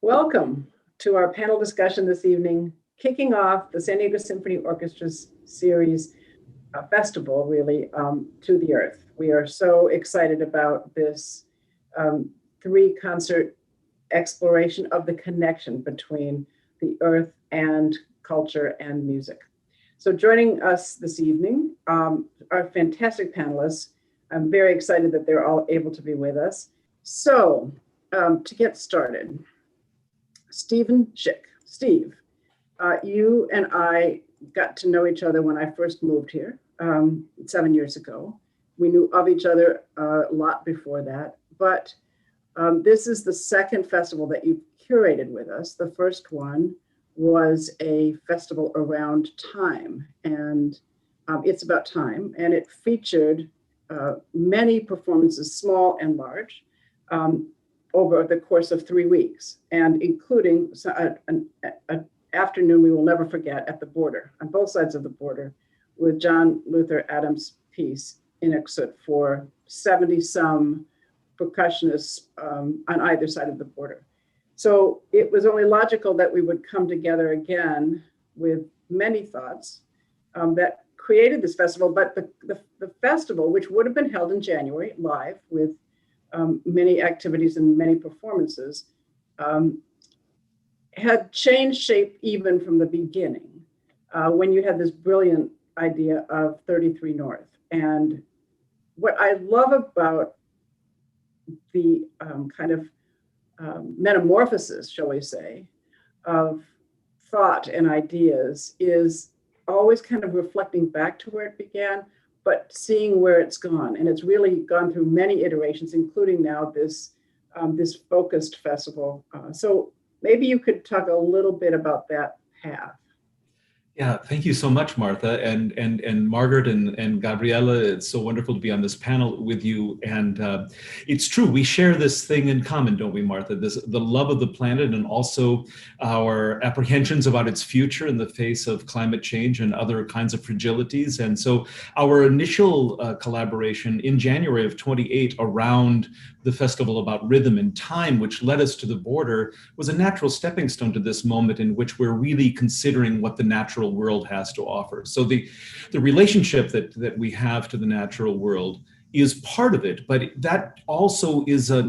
Welcome to our panel discussion this evening, kicking off the San Diego Symphony Orchestra's series festival, really, To the Earth. We are so excited about this three-concert exploration of the connection between the earth and culture and music. So joining us this evening are fantastic panelists. I'm very excited that they're all able to be with us. So to get started, Stephen Schick. Steve, you and I got to know each other when I first moved here 7 years ago. We knew of each other a lot before that, but this is the second festival that you've curated with us. The first one was a festival around time, and it's about time, and it featured many performances, small and large, over the course of 3 weeks, and including an afternoon we will never forget at the border, on both sides of the border, with John Luther Adams' piece, Inexut, for 70-some percussionists on either side of the border. So it was only logical that we would come together again with many thoughts that created this festival, but the festival, which would have been held in January, live, with many activities and many performances, had changed shape even from the beginning when you had this brilliant idea of 33 North. And what I love about the kind of metamorphosis, shall we say, of thought and ideas is always kind of reflecting back to where it began, but seeing where it's gone. And it's really gone through many iterations, including now this focused festival. So maybe you could talk a little bit about that path. Yeah, thank you so much, Martha, and Margaret and Gabriela. It's so wonderful to be on this panel with you. And it's true, we share this thing in common, don't we, Martha? The love of the planet, and also our apprehensions about its future in the face of climate change and other kinds of fragilities. And so our initial collaboration in January of 28 around the festival about rhythm and time, which led us to the border, was a natural stepping stone to this moment in which we're really considering what the natural world has to offer. So the relationship that we have to the natural world is part of it, but that also is a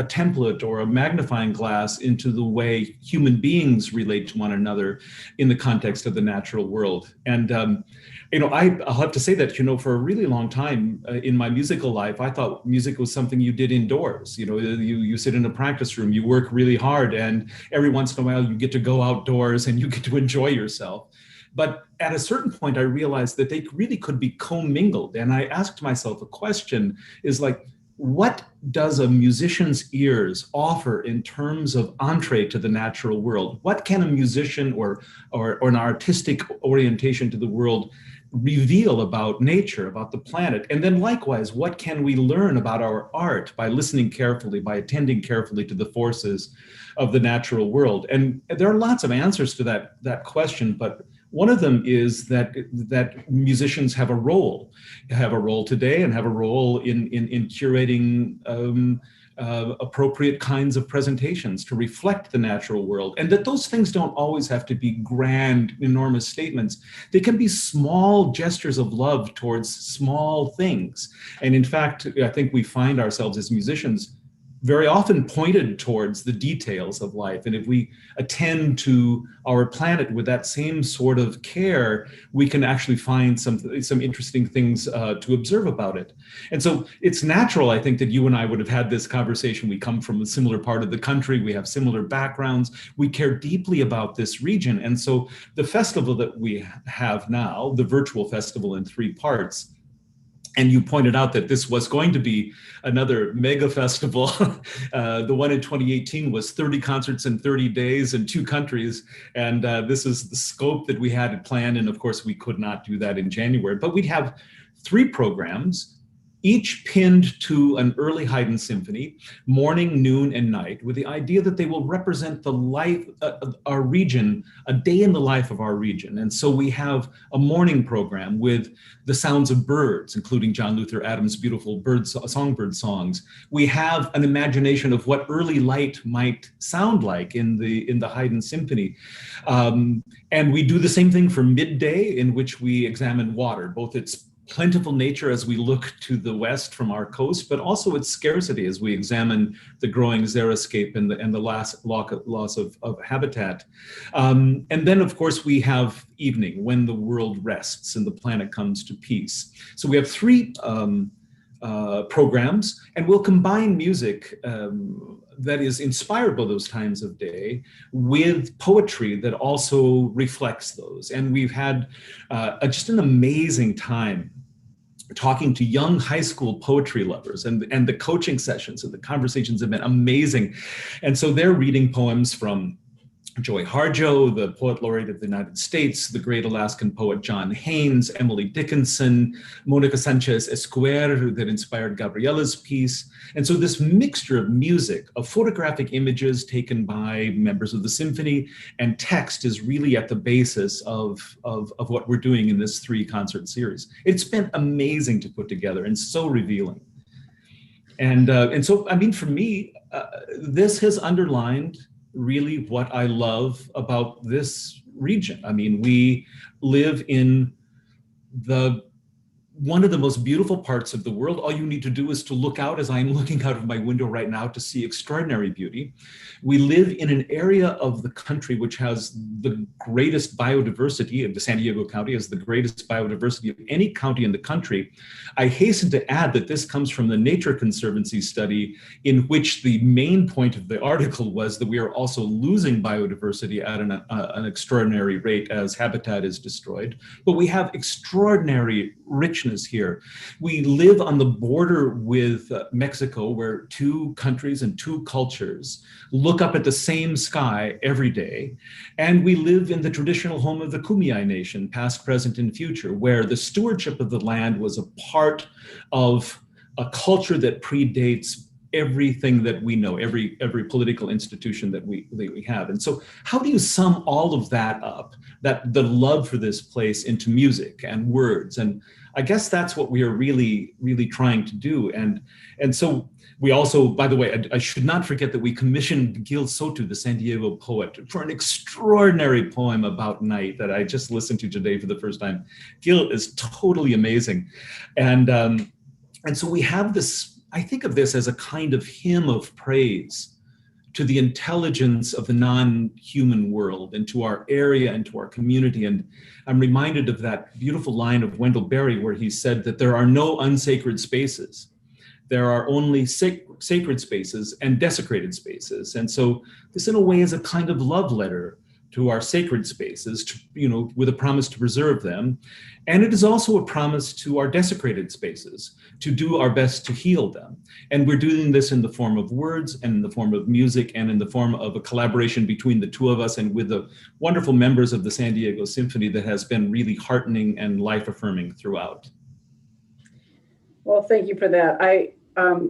template or a magnifying glass into the way human beings relate to one another in the context of the natural world. And I'll have to say that, for a really long time in my musical life, I thought music was something you did indoors. You sit in a practice room, you work really hard, and every once in a while you get to go outdoors and you get to enjoy yourself. But at a certain point, I realized that they really could be commingled. And I asked myself a question, is like, what does a musician's ears offer in terms of entree to the natural world? What can a musician or an artistic orientation to the world reveal about nature, about the planet? And then likewise, what can we learn about our art by listening carefully, by attending carefully to the forces of the natural world? And there are lots of answers to that question, but one of them is that musicians have a role today, and have a role in curating appropriate kinds of presentations to reflect the natural world, and that those things don't always have to be grand, enormous statements. They can be small gestures of love towards small things. And in fact, I think we find ourselves as musicians very often pointed towards the details of life. And if we attend to our planet with that same sort of care, we can actually find some interesting things to observe about it. And so it's natural, I think, that you and I would have had this conversation. We come from a similar part of the country. We have similar backgrounds. We care deeply about this region. And so the festival that we have now, the virtual festival in 3 parts, and you pointed out that this was going to be another mega festival. The one in 2018 was 30 concerts in 30 days in 2 countries. And this is the scope that we had planned. And of course, we could not do that in January. But we'd have 3 programs each pinned to an early Haydn symphony, morning, noon, and night, with the idea that they will represent the life, our region, a day in the life of our region. And so we have a morning program with the sounds of birds, including John Luther Adams' beautiful songbird songs. We have an imagination of what early light might sound like in the Haydn symphony. And we do the same thing for midday, in which we examine water, both its plentiful nature as we look to the west from our coast, but also its scarcity as we examine the growing xeriscape and the loss of habitat. And then, of course, we have evening, when the world rests and the planet comes to peace. So we have three programs, and we'll combine music that is inspired by those times of day with poetry that also reflects those. And we've had just an amazing time talking to young high school poetry lovers, and the coaching sessions and the conversations have been amazing. And so they're reading poems from Joy Harjo, the poet laureate of the United States, the great Alaskan poet John Haynes, Emily Dickinson, Monica Sanchez Esquer, that inspired Gabriela's piece. And so this mixture of music, of photographic images taken by members of the symphony, and text is really at the basis of what we're doing in this 3-concert series. It's been amazing to put together and so revealing. And so, I mean, for me, this has underlined really what I love about this region. I mean, we live in one of the most beautiful parts of the world. All you need to do is to look out, as I'm looking out of my window right now, to see extraordinary beauty. We live in an area of the country which has the greatest biodiversity, and the San Diego County has the greatest biodiversity of any county in the country. I hasten to add that this comes from the Nature Conservancy study, in which the main point of the article was that we are also losing biodiversity at an extraordinary rate as habitat is destroyed. But we have extraordinary richness here. We live on the border with Mexico, where 2 countries and 2 cultures look up at the same sky every day. And we live in the traditional home of the Kumeyaay Nation, past, present, and future, where the stewardship of the land was a part of a culture that predates everything that we know, every political institution that we have. And so how do you sum all of that up, that the love for this place, into music and words? And I guess that's what we are really, really trying to do. And so we also, by the way, I should not forget that we commissioned Gil Soto, the San Diego poet, for an extraordinary poem about night that I just listened to today for the first time. Gil is totally amazing. And so we have this, I think of this as a kind of hymn of praise to the intelligence of the non-human world, and to our area and to our community. And I'm reminded of that beautiful line of Wendell Berry, where he said that there are no unsacred spaces. There are only sacred spaces and desecrated spaces. And so this, in a way, is a kind of love letter to our sacred spaces, with a promise to preserve them. And it is also a promise to our desecrated spaces to do our best to heal them. And we're doing this in the form of words, and in the form of music, and in the form of a collaboration between the 2 of us and with the wonderful members of the San Diego Symphony that has been really heartening and life-affirming throughout. Well, thank you for that.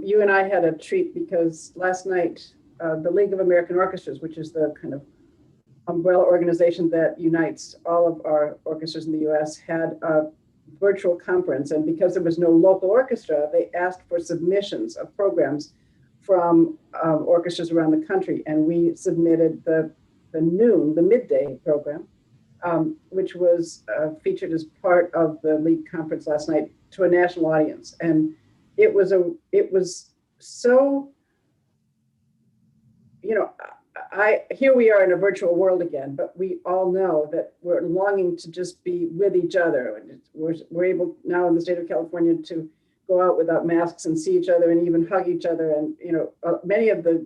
You and I had a treat, because last night, the League of American Orchestras, which is the kind of umbrella organization that unites all of our orchestras in the US, had a virtual conference. And because there was no local orchestra, they asked for submissions of programs from orchestras around the country. And we submitted the midday program, which was featured as part of the League conference last night, to a national audience. And it was so, here we are in a virtual world again, but we all know that we're longing to just be with each other. And we're able now in the state of California to go out without masks and see each other and even hug each other. And, many of the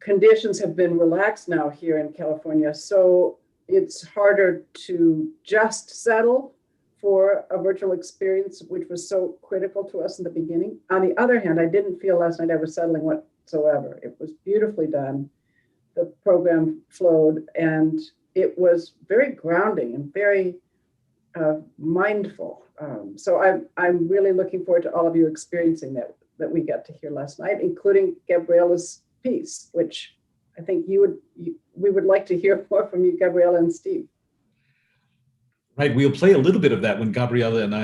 conditions have been relaxed now here in California. So it's harder to just settle for a virtual experience, which was so critical to us in the beginning. On the other hand, I didn't feel last night I was settling whatsoever. It was beautifully done. The program flowed, and it was very grounding and very mindful. So I'm really looking forward to all of you experiencing that we got to hear last night, including Gabriela's piece, which I think we would like to hear more from you, Gabriela and Steve. Right, we'll play a little bit of that when Gabriela and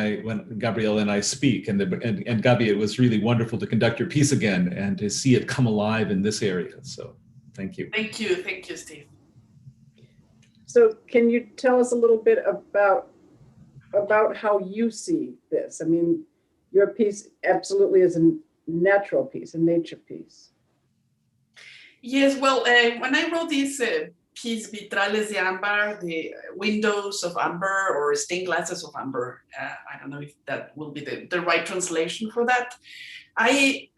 I speak, and Gabi, it was really wonderful to conduct your piece again and to see it come alive in this area. So, thank you. Thank you, Steve. So, can you tell us a little bit about how you see this? I mean, your piece absolutely is a natural piece, a nature piece. Yes, well, when I wrote this piece, Vitrales de Ambar, the windows of amber or stained glasses of amber, I don't know if that will be the right translation for that. My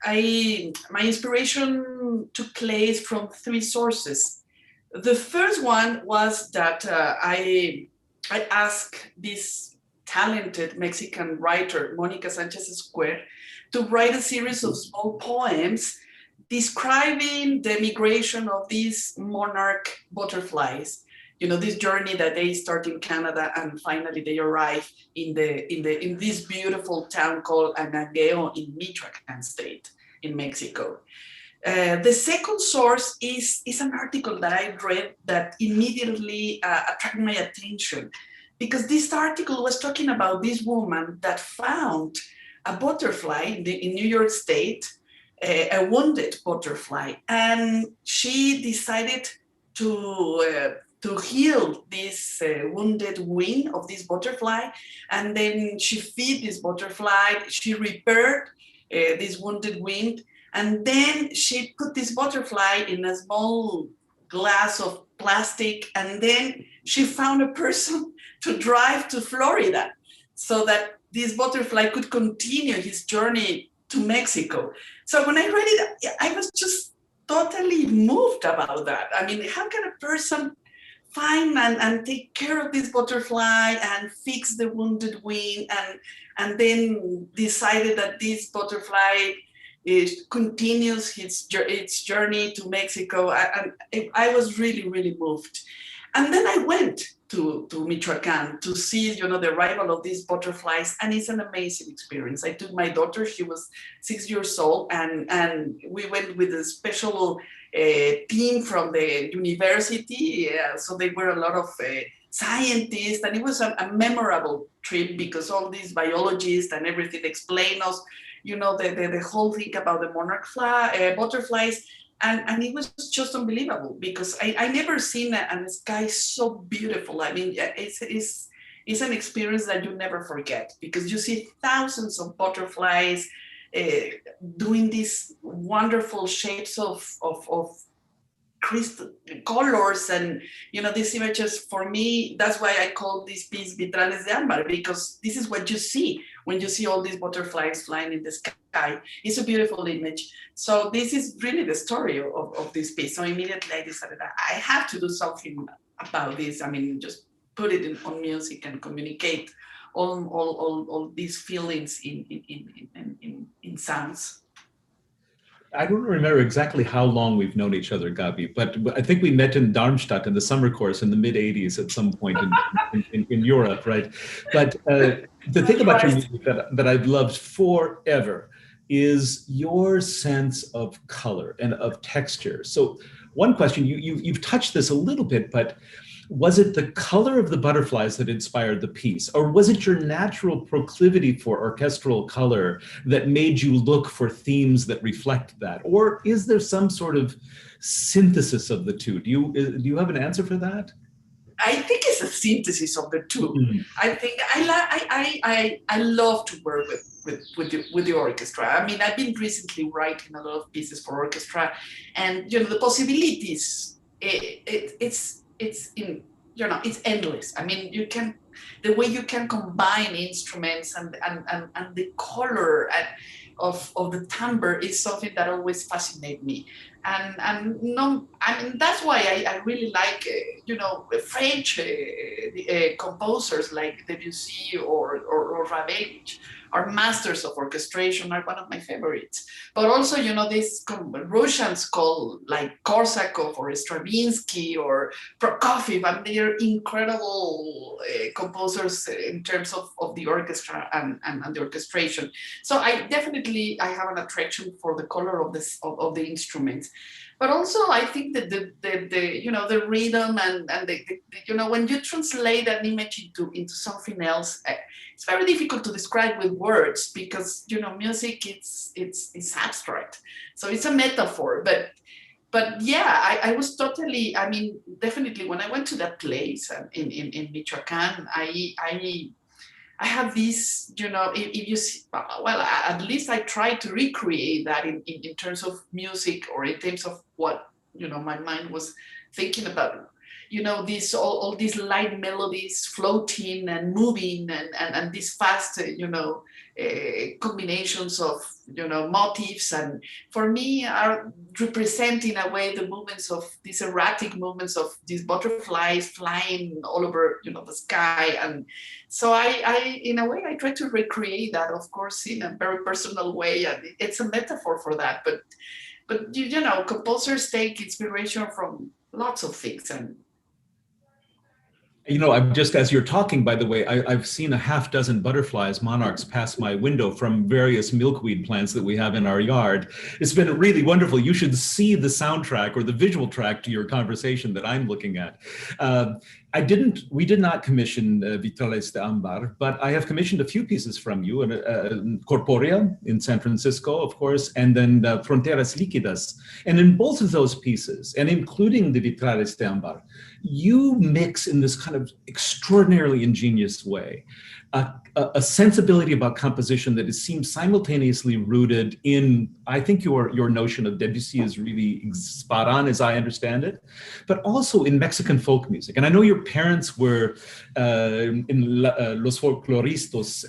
inspiration took place from three sources. The first one was that I asked this talented Mexican writer, Mónica Sánchez Esquer, to write a series of small poems describing the migration of these monarch butterflies. You know, this journey that they start in Canada and finally they arrive in this beautiful town called Anagueo in Michoacán state in Mexico. The second source is an article that I read that immediately attracted my attention, because this article was talking about this woman that found a butterfly in New York State, a wounded butterfly, and she decided to heal this wounded wing of this butterfly, and then she fed this butterfly, she repaired this wounded wing, and then she put this butterfly in a small glass of plastic, and then she found a person to drive to Florida so that this butterfly could continue his journey to Mexico. So when I read it, I was just totally moved about that. I mean, how can a person find and take care of this butterfly and fix the wounded wing and then decided that this butterfly continues its journey to Mexico? I was really, really moved. And then I went to Michoacán to see, you know, the arrival of these butterflies, and it's an amazing experience. I took my daughter, she was 6 years old, and we went with a special team from the university. So there were a lot of scientists, and it was a memorable trip because all these biologists and everything explained us, you know, the whole thing about the monarch butterflies. And it was just unbelievable because I never seen a sky so beautiful. I mean, it's an experience that you never forget because you see thousands of butterflies doing these wonderful shapes of crystal colors, and you know, these images, for me, that's why I call this piece Vitrales de Ambar, because this is what you see when you see all these butterflies flying in the sky. It's a beautiful image. So this is really the story of this piece. So immediately I decided I have to do something about this. I mean, just put it on music and communicate all these feelings in sounds. I don't remember exactly how long we've known each other, Gabi, but I think we met in Darmstadt in the summer course in the mid-'80s at some point in Europe, right? But the thing about your music that I've loved forever is your sense of color and of texture. So one question, you've touched this a little bit, but was it the color of the butterflies that inspired the piece, or was it your natural proclivity for orchestral color that made you look for themes that reflect that? Or is there some sort of synthesis of the two? Do you have an answer for that? I think it's a synthesis of the two. Mm-hmm. I think I love to work with the orchestra. I mean, I've been recently writing a lot of pieces for orchestra, and you know, the possibilities. It's endless. I mean, the way you can combine instruments and the color of the timbre is something that always fascinates me. And no, I mean, that's why I really like, French composers like Debussy or Ravel, are masters of orchestration, are one of my favorites. But also, you know, these Russians called like Korsakov or Stravinsky or Prokofiev, and they are incredible composers in terms of the orchestra and the orchestration. So I definitely, I have an attraction for the color of this of the instruments. But also, I think that the you know, the rhythm and the you know, when you translate an image into something else, it's very difficult to describe with words, because, you know, music, it's abstract, so it's a metaphor. But yeah, I was totally, I mean, definitely when I went to that place in Michoacan, I have this, you know, if you see, well, at least I tried to recreate that in terms of music, or in terms of what, you know, my mind was thinking about. You know, all these light melodies floating and moving, and these fast, you know, combinations of, you know, motifs, and for me are representing in a way the movements of these erratic movements of these butterflies flying all over, you know, the sky. And so I in a way I try to recreate that, of course, in a very personal way, and it's a metaphor for that. But you know, composers take inspiration from lots of things. And you know, I'm just, as you're talking, by the way, I've seen a half dozen butterflies, monarchs, pass my window from various milkweed plants that we have in our yard. It's been really wonderful. You should see the soundtrack or the visual track to your conversation that I'm looking at. We did not commission Vitrales de Ambar, but I have commissioned a few pieces from you, Corporea in San Francisco, of course, and then Fronteras Líquidas. And in both of those pieces, and including the Vitrales de Ambar, you mix in this kind of extraordinarily ingenious way a sensibility about composition that seems simultaneously rooted in, I think your notion of Debussy is really spot on, as I understand it, but also in Mexican folk music. And I know your parents were in Los Folkloristas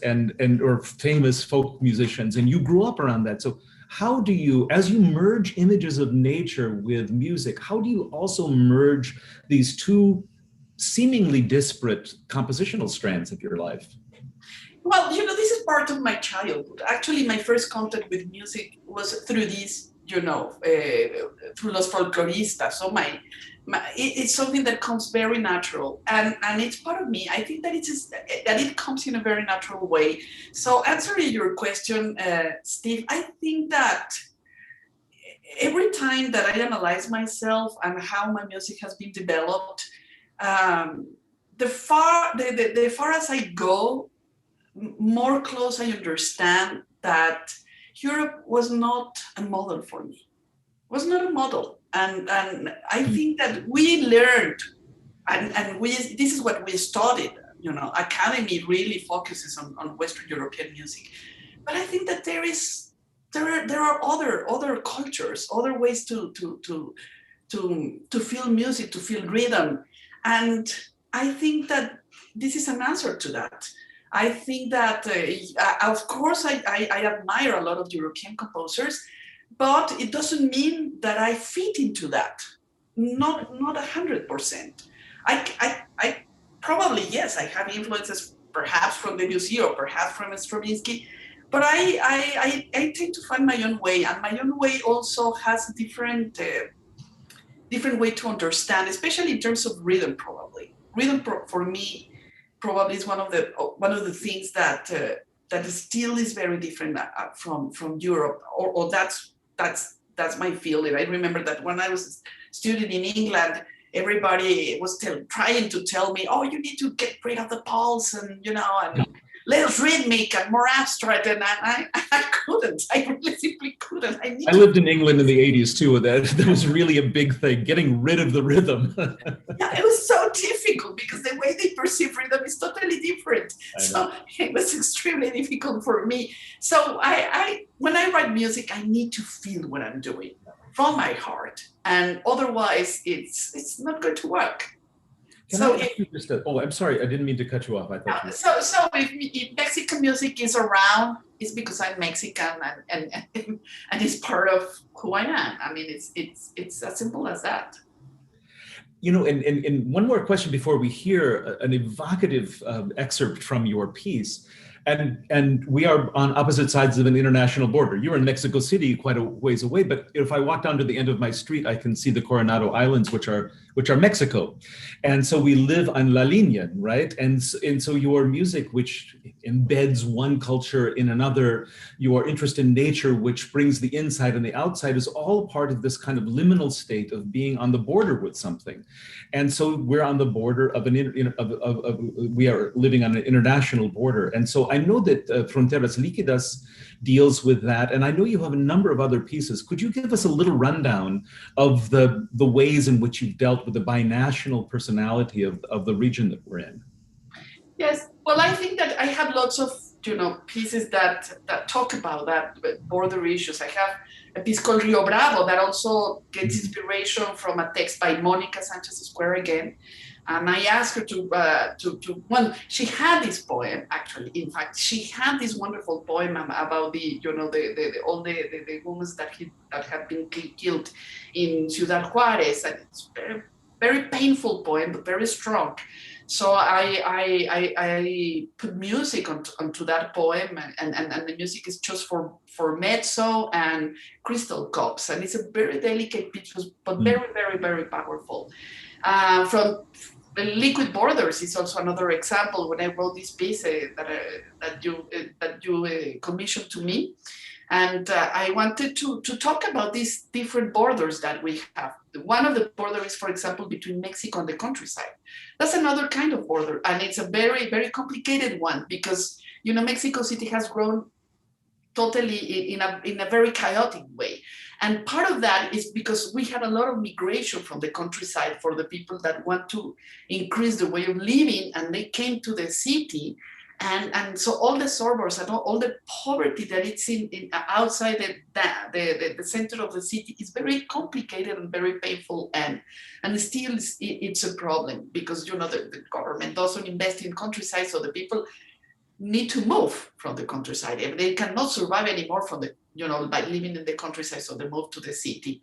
or famous folk musicians, and you grew up around that. So how do you, as you merge images of nature with music, how do you also merge these two seemingly disparate compositional strands of your life? Well, you know, this is part of my childhood. Actually, my first contact with music was through these, you know, through Los Folkloristas. So it's something that comes very natural, and it's part of me. I think that it comes in a very natural way. So answering your question, Steve, I think that every time that I analyze myself and how my music has been developed, the far as I go, more close I understand that Europe was not a model for me. It was not a model. And I think that we learned, and this is what we studied, you know, academy really focuses on Western European music. But I think that there are other cultures, other ways to feel music, to feel rhythm. And I think that this is an answer to that. I think that, of course, I admire a lot of European composers, but it doesn't mean that I fit into that. Not 100%. I probably, yes, I have influences perhaps from Debussy or perhaps from Stravinsky, but I tend to find my own way, and my own way also has a different way to understand, especially in terms of rhythm. Probably rhythm for me probably is one of the things that still is very different from Europe, or that's my feeling. I remember that when I was studying in England, everybody was trying to tell me, oh, you need to get rid of the pulse, and you know, and less rhythmic and more abstract, and I couldn't. I really simply couldn't. I lived in England in the 80s too. That was really a big thing, getting rid of the rhythm. Yeah, it was so difficult because the way they perceive rhythm is totally different. So it was extremely difficult for me. So when I write music, I need to feel what I'm doing from my heart, and otherwise it's not going to work. I'm sorry, I didn't mean to cut you off. I thought so if Mexican music is around, it's because I'm Mexican, and it's part of who I am. I mean, it's as simple as that. You know, and one more question before we hear an evocative excerpt from your piece. And we are on opposite sides of an international border. You're in Mexico City, quite a ways away, but if I walk down to the end of my street, I can see the Coronado Islands, which are Mexico. And so we live on La Línea, right? And so your music, which embeds one culture in another, your interest in nature, which brings the inside and the outside, is all part of this kind of liminal state of being on the border with something. And so we're on the border of we are living on an international border. And so I know that Fronteras Líquidas deals with that. And I know you have a number of other pieces. Could you give us a little rundown of the ways in which you've dealt with the binational personality of the region that we're in? Yes, well, I think that I have lots of pieces that talk about that border issues. I have a piece called Rio Bravo that also gets inspiration from a text by Monica Sanchez Square again. And I asked her well, she had this poem, actually. In fact, she had this wonderful poem about all the women that had been killed in Ciudad Juarez. And it's very, very painful poem, but very strong. So I put music onto that poem, and the music is just for mezzo and crystal cups, and it's a very delicate piece, but very, very, very powerful. From Liquid Borders is also another example. When I wrote this piece that you commissioned to me, and I wanted to talk about these different borders that we have. One of the borders, for example, between Mexico and the countryside. That's another kind of border, and it's a very, very complicated one because Mexico City has grown totally in a very chaotic way. And part of that is because we had a lot of migration from the countryside for the people that want to increase the way of living, and they came to the city. And so all the suburbs and all the poverty that it's in outside the center of the city is very complicated and very painful, and still it's a problem because the government doesn't invest in countryside, so the people need to move from the countryside. If they cannot survive anymore from by living in the countryside, so they move to the city.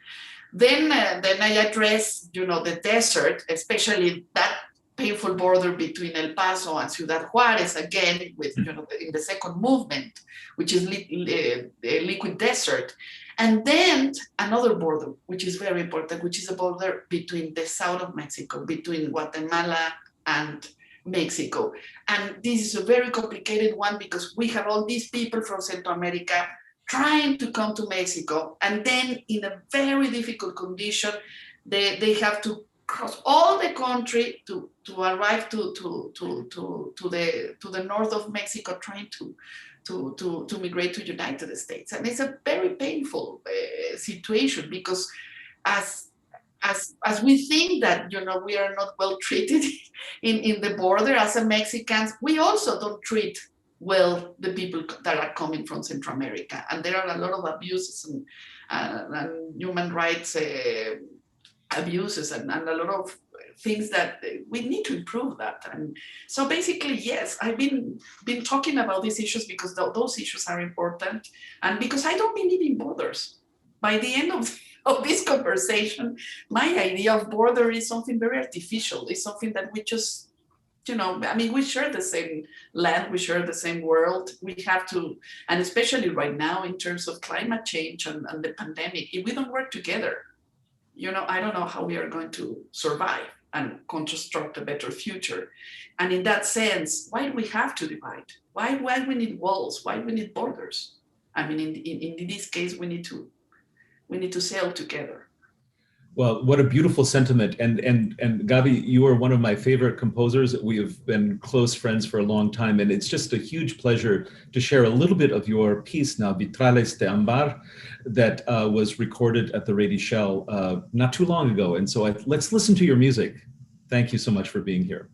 Then I address the desert, especially that painful border between El Paso and Ciudad Juarez, again, with, in the second movement, which is liquid desert. And then another border, which is very important, which is a border between the south of Mexico, between Guatemala and Mexico. And this is a very complicated one because we have all these people from Central America trying to come to Mexico. And then in a very difficult condition, they have to cross all the country to arrive to the north of Mexico, trying to migrate to United States. And it's a very painful situation because as we think that we are not well treated in the border as a Mexicans, we also don't treat well the people that are coming from Central America, and there are a lot of abuses and human rights abuses and a lot of things that we need to improve that. And so basically, yes, I've been talking about these issues because those issues are important, and because I don't believe in borders. By the end of this conversation, my idea of border is something very artificial. It's something that we just, we share the same land, we share the same world. We have to, and especially right now in terms of climate change and the pandemic, if we don't work together, I don't know how we are going to survive and construct a better future. And in that sense, why do we have to divide? Why we need walls? Why we need borders? I mean, in this case, we need to sail together. Well, what a beautiful sentiment. And Gabi, you are one of my favorite composers. We have been close friends for a long time, and it's just a huge pleasure to share a little bit of your piece now, Vitrales de Ambar, that was recorded at the Rady Shell not too long ago. And so let's listen to your music. Thank you so much for being here.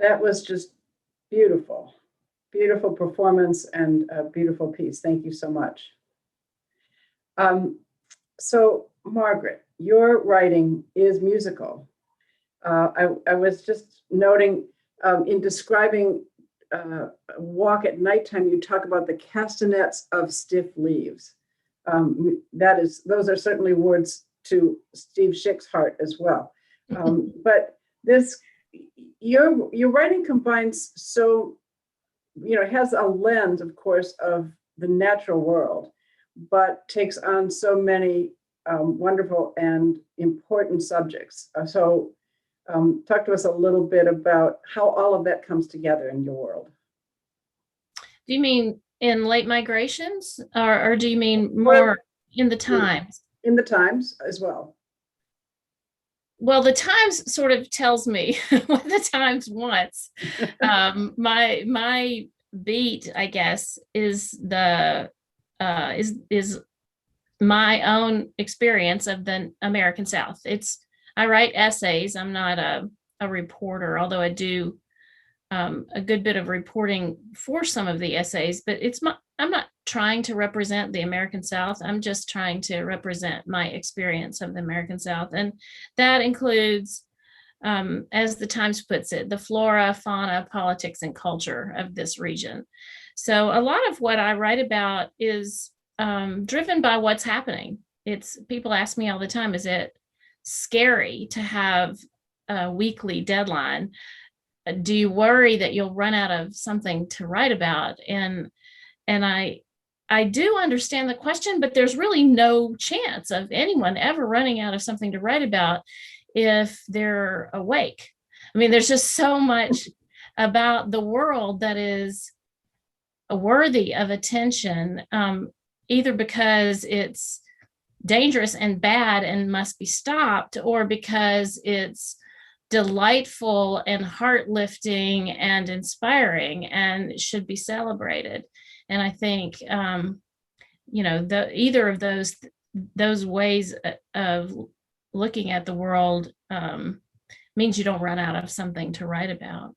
That was just beautiful, beautiful performance and a beautiful piece. Thank you so much. So Margaret, your writing is musical. I was just noting in describing a walk at nighttime, you talk about the castanets of stiff leaves. Those are certainly words to Steve Schick's heart as well. But this, your writing combines has a lens, of course, of the natural world, but takes on so many wonderful and important subjects. Talk to us a little bit about how all of that comes together in your world. Do you mean in late migrations, or do you mean more in the Times? In the Times as well. Well, the Times sort of tells me what the Times wants. My beat, I guess, is my own experience of the American South. I write essays. I'm not a reporter, although I do a good bit of reporting for some of the essays, but I'm not trying to represent the American South. I'm just trying to represent my experience of the American South. And that includes, as the Times puts it, the flora, fauna, politics, and culture of this region. So a lot of what I write about is driven by what's happening. People ask me all the time, is it scary to have a weekly deadline? Do you worry that you'll run out of something to write about? And I do understand the question, but there's really no chance of anyone ever running out of something to write about if they're awake. I mean, there's just so much about the world that is worthy of attention, either because it's dangerous and bad and must be stopped, or because it's delightful and heart-lifting and inspiring and should be celebrated. And I think either of those ways of looking at the world means you don't run out of something to write about.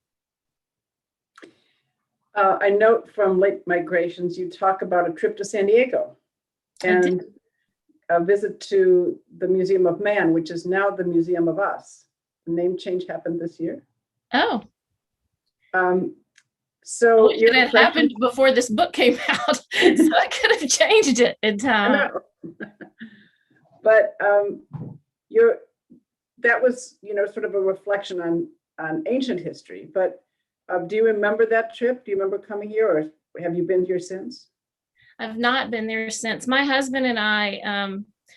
I note from Late Migrations, you talk about a trip to San Diego and a visit to the Museum of Man, which is now the Museum of Us. The name change happened this year. Oh. So it had happened before this book came out, so I could have changed it in time. But that was sort of a reflection on ancient history. But do you remember that trip? Do you remember coming here, or have you been here since? I've not been there since. My husband and I,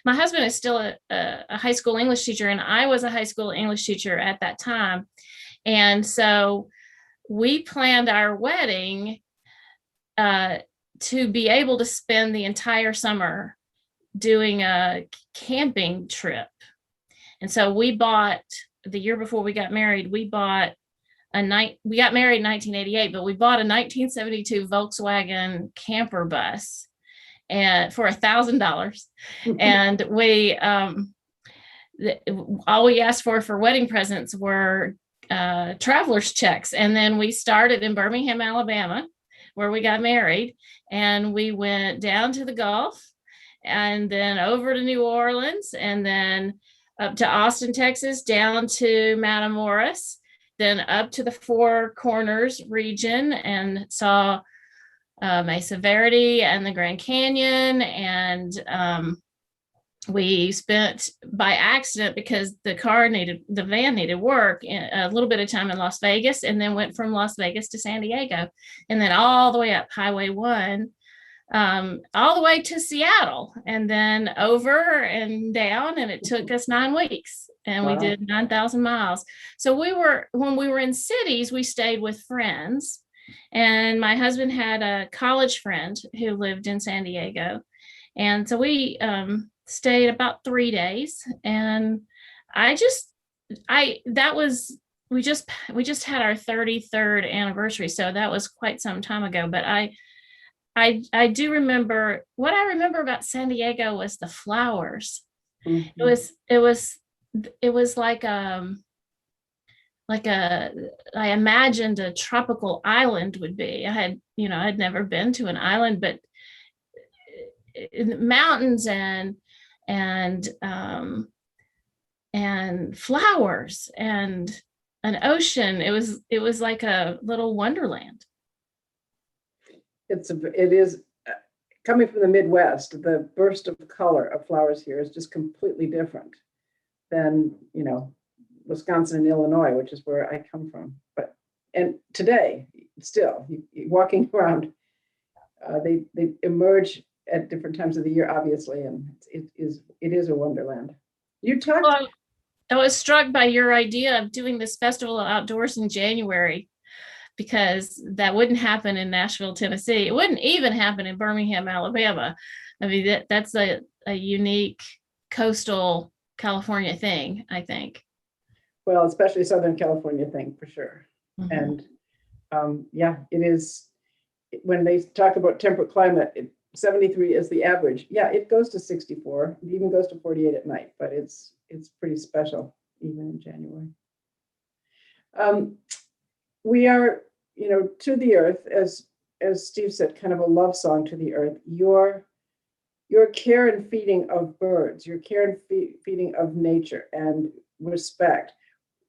my husband is still a high school English teacher, and I was a high school English teacher at that time. And so we planned our wedding to be able to spend the entire summer doing a camping trip. And so we bought, the year before we got married, we got married in 1988, but we bought a 1972 Volkswagen camper bus and for $1,000. And we all we asked for wedding presents were traveler's checks. And then we started in Birmingham, Alabama, where we got married, and we went down to the Gulf and then over to New Orleans and then up to Austin, Texas, down to Matamoros, then up to the Four Corners region and saw Mesa Verde and the Grand Canyon. And we spent, by accident, because the van needed work, a little bit of time in Las Vegas, and then went from Las Vegas to San Diego, and then all the way up Highway 1, all the way to Seattle, and then over and down, and it took us 9 weeks, and we did 9,000 miles. So when we were in cities, we stayed with friends, and my husband had a college friend who lived in San Diego, and so we stayed about 3 days, and we just had our 33rd anniversary, so that was quite some time ago. But I do remember, what I remember about San Diego was the flowers. Mm-hmm. It was like I imagined a tropical island would be. I'd never been to an island, but in the mountains and flowers and an ocean. It was like a little wonderland. It is coming from the Midwest. The burst of color of flowers here is just completely different than, Wisconsin and Illinois, which is where I come from. And today, still, walking around, they emerge at different times of the year, obviously, and it is a wonderland. You talked. Well, I was struck by your idea of doing this festival outdoors in January, because that wouldn't happen in Nashville, Tennessee. It wouldn't even happen in Birmingham, Alabama. I mean, that's a unique coastal California thing, I think. Well, especially Southern California thing, for sure. Mm-hmm. And it is, when they talk about temperate climate, 73 is the average. Yeah, it goes to 64. It even goes to 48 at night, but it's pretty special, even in January. We are, to the earth, as Steve said, kind of a love song to the earth. Your care and feeding of birds, your care and feeding of nature and respect.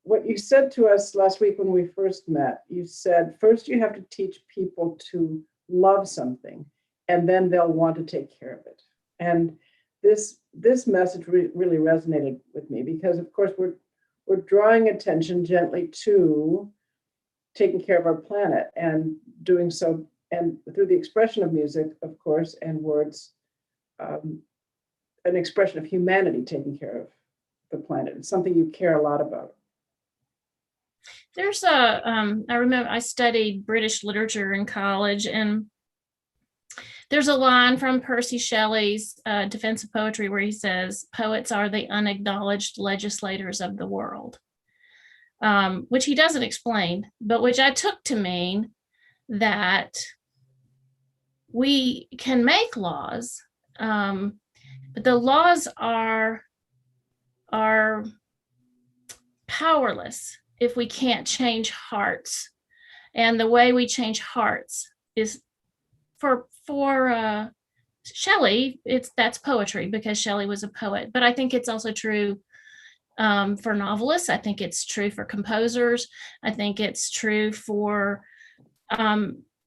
What you said to us last week when we first met, you said, first you have to teach people to love something, and then they'll want to take care of it. And this message really resonated with me, because of course we're drawing attention gently to taking care of our planet, and doing so, and through the expression of music, of course, and words, an expression of humanity taking care of the planet. It's something you care a lot about. There's I remember I studied British literature in college, and there's a line from Percy Shelley's Defense of Poetry where he says, "Poets are the unacknowledged legislators of the world," which he doesn't explain, but which I took to mean that we can make laws, but the laws are powerless if we can't change hearts. And the way we change hearts is for Shelley, that's poetry, because Shelley was a poet. But I think it's also true for novelists. I think it's true for composers. I think it's true for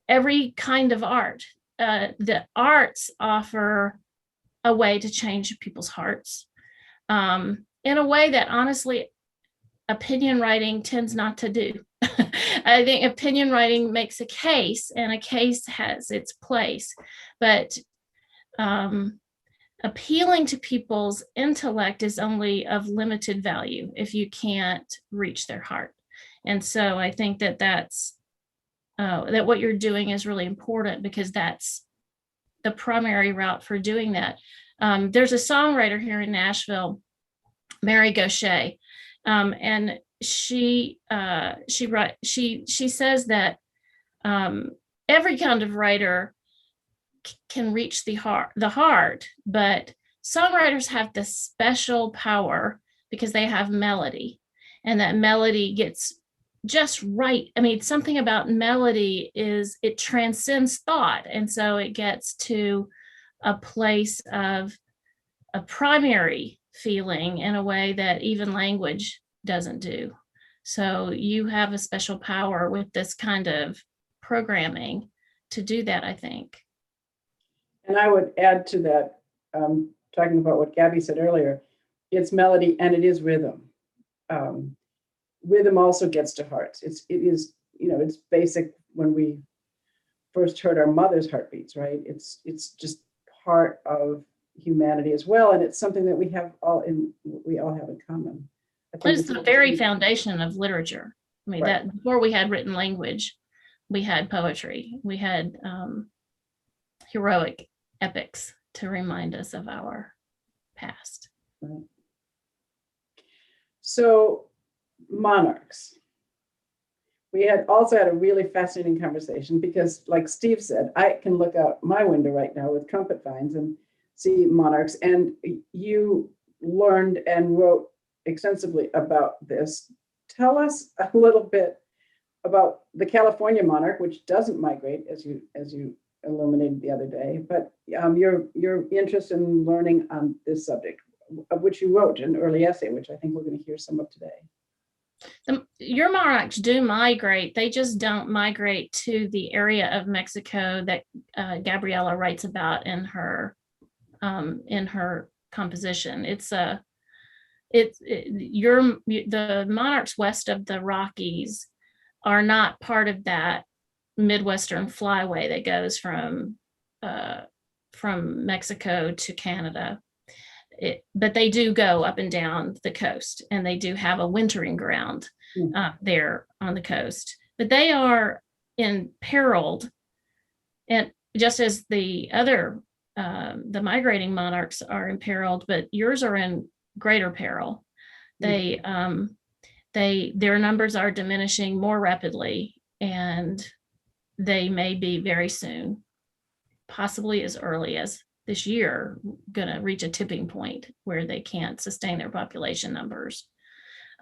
every kind of art. The arts offer a way to change people's hearts in a way that, honestly, opinion writing tends not to do. I think opinion writing makes a case, and a case has its place, but appealing to people's intellect is only of limited value if you can't reach their heart. And so I think that's that what you're doing is really important, because that's the primary route for doing that. There's a songwriter here in Nashville, Mary Gaucher, and she says that every kind of writer can reach the heart, but songwriters have this special power because they have melody, and that melody gets just right. I mean, something about melody is it transcends thought, and so it gets to a place of a primary feeling in a way that even language doesn't do. So you have a special power with this kind of programming to do that, I think. And I would add to that, talking about what Gabby said earlier, it's melody and it is rhythm. Rhythm also gets to hearts. It is, it's basic when we first heard our mother's heartbeats, right? It's just part of humanity as well, and it's something that we all have in common. It's the very foundation of literature. I mean, right. That before we had written language, we had poetry, we had heroic epics to remind us of our past. Right. So, monarchs. We had also had a really fascinating conversation because, like Steve said, I can look out my window right now with trumpet vines and see monarchs, and you learned and wrote extensively about this tell us a little bit about the California monarch, which doesn't migrate, as you illuminated the other day, but your interest in learning on this subject, of which you wrote an early essay, which I think we're going to hear some of today. Your monarchs do migrate. They just don't migrate to the area of Mexico that Gabriela writes about in her composition. The monarchs west of the Rockies are not part of that Midwestern flyway that goes from Mexico to Canada. But they do go up and down the coast, and they do have a wintering ground there on the coast. But they are imperiled, and just as the other the migrating monarchs are imperiled, but yours are in greater peril. Their numbers are diminishing more rapidly, and they may be very soon, possibly as early as this year, going to reach a tipping point where they can't sustain their population numbers.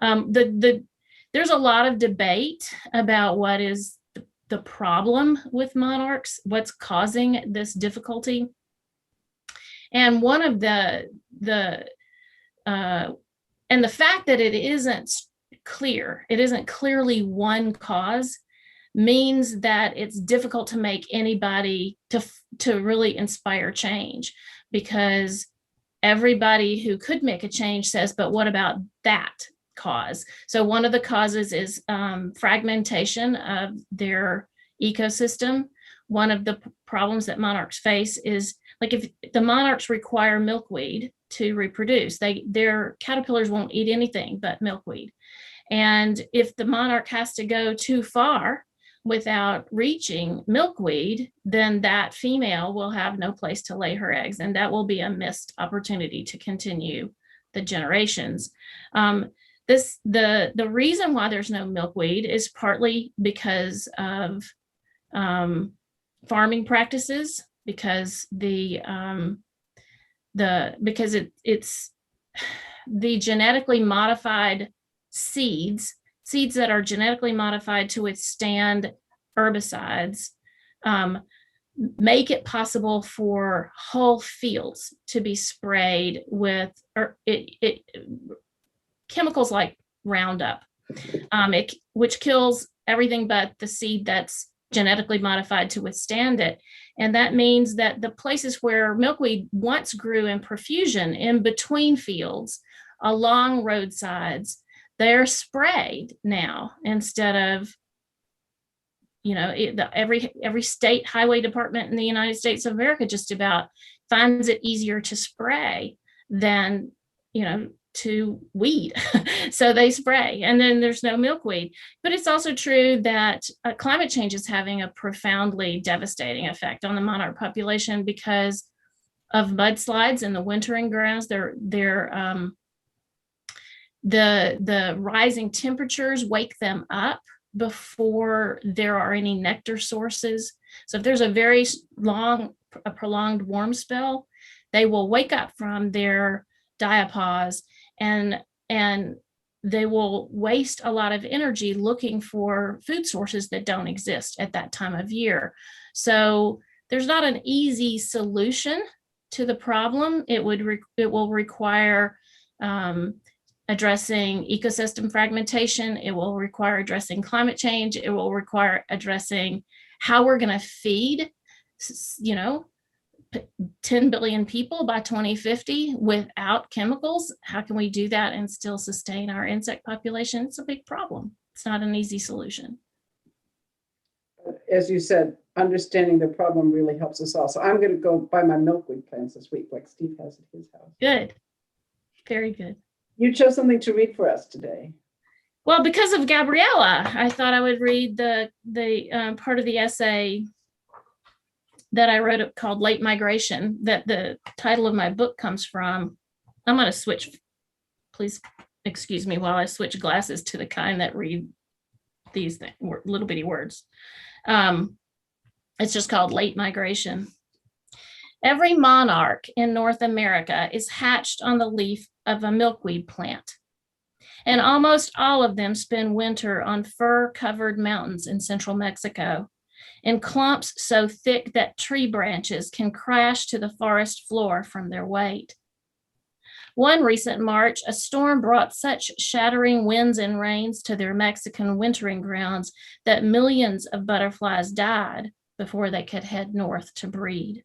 There's a lot of debate about what is the problem with monarchs, what's causing this difficulty. And one of the fact that it isn't clearly one cause, means that it's difficult to make anybody to really inspire change, because everybody who could make a change says, but what about that cause? So one of the causes is fragmentation of their ecosystem. One of the problems that monarchs face is, like, if the monarchs require milkweed to reproduce, their caterpillars won't eat anything but milkweed. And if the monarch has to go too far without reaching milkweed, then that female will have no place to lay her eggs, and that will be a missed opportunity to continue the generations. The reason why there's no milkweed is partly because of farming practices, because it's the genetically modified seeds that are genetically modified to withstand herbicides, make it possible for whole fields to be sprayed with chemicals like Roundup, which kills everything but the seed that's genetically modified to withstand it. And that means that the places where milkweed once grew in profusion, in between fields, along roadsides, they're sprayed now, instead of, every state highway department in the United States of America just about finds it easier to spray than, to weed. So they spray, and then there's no milkweed. But it's also true that climate change is having a profoundly devastating effect on the monarch population because of mudslides in the wintering grounds. The rising temperatures wake them up before there are any nectar sources. So if there's a prolonged warm spell, they will wake up from their diapause, and they will waste a lot of energy looking for food sources that don't exist at that time of year. So there's not an easy solution to the problem. It will require addressing ecosystem fragmentation. It will require addressing climate change. It will require addressing how we're going to feed, 10 billion people by 2050 without chemicals. How can we do that and still sustain our insect population? It's a big problem. It's not an easy solution. As you said, understanding the problem really helps us all. So I'm going to go buy my milkweed plants this week, like Steve has at his house. Good. Very good. You chose something to read for us today. Well, because of Gabriela, I thought I would read the part of the essay that I wrote called Late Migration, that the title of my book comes from. I'm going to switch. Please excuse me while I switch glasses to the kind that read these little bitty words. It's just called Late Migration. Every monarch in North America is hatched on the leaf of a milkweed plant. And almost all of them spend winter on fir-covered mountains in central Mexico, in clumps so thick that tree branches can crash to the forest floor from their weight. One recent March, a storm brought such shattering winds and rains to their Mexican wintering grounds that millions of butterflies died before they could head north to breed.